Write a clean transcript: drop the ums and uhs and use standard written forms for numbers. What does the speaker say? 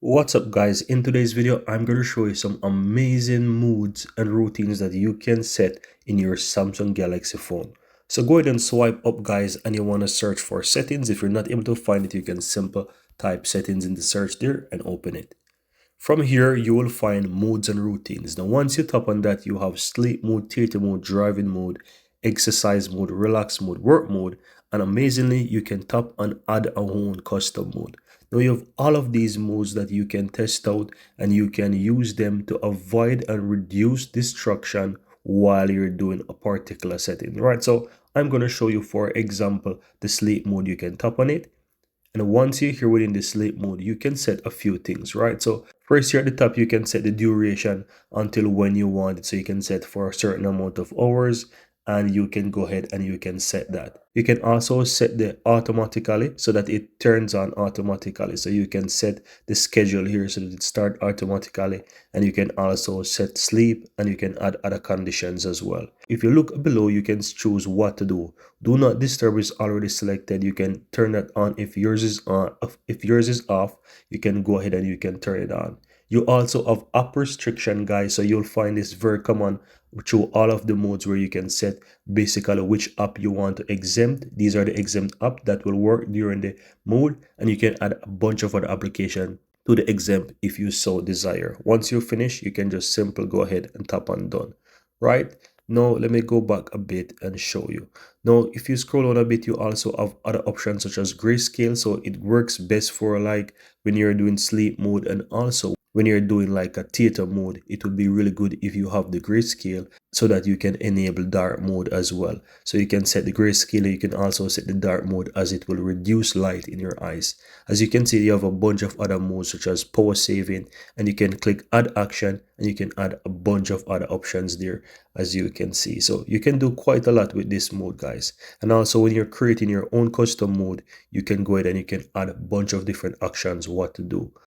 What's up guys, in today's video I'm going to show you some amazing moods and routines that you can set in your Samsung Galaxy phone. So go ahead and swipe up guys, and you want to search for settings. If you're not able to find it, you can simply type settings in the search there and open it. From here you will find moods and routines. Now once you tap on that, you have sleep mode, theater mode, driving mode, exercise mode, relax mode, work mode, and amazingly you can tap on add a own custom mode. Now you have all of these modes that you can test out, and you can use them to avoid and reduce distraction while you're doing a particular setting. Right, so I'm going to show you, for example, the sleep mode. You can tap on it, and once you're here within the sleep mode, you can set a few things, right? So first, here at the top, you can set the duration until when you want it. So you can set for a certain amount of hours, and you can go ahead and you can set that. You can also set the automatically so that it turns on automatically. So you can set the schedule here so that it start automatically, and you can also set sleep, and you can add other conditions as well. If you look below, you can choose what to do. Do not disturb is already selected. You can turn that on. If yours is on, if yours is off, you can go ahead and you can turn it on. You also have app restriction guys, so you'll find this very common through all of the modes, where you can set basically which app you want to exempt. These are the exempt app that will work during the mode, and you can add a bunch of other application to the exempt if you so desire. Once you finish, you can just simply go ahead and tap on done. Right now, let me go back a bit and show you. Now if you scroll on a bit, you also have other options such as grayscale. So it works best for like when you're doing sleep mode, and also when you're doing like a theater mode, it would be really good if you have the grayscale so that you can enable dark mode as well. So you can set the grayscale, you can also set the dark mode, as it will reduce light in your eyes. As you can see, you have a bunch of other modes such as power saving, and you can click add action, and you can add a bunch of other options there, as you can see. So you can do quite a lot with this mode guys. And also when you're creating your own custom mode, you can go ahead and you can add a bunch of different actions what to do.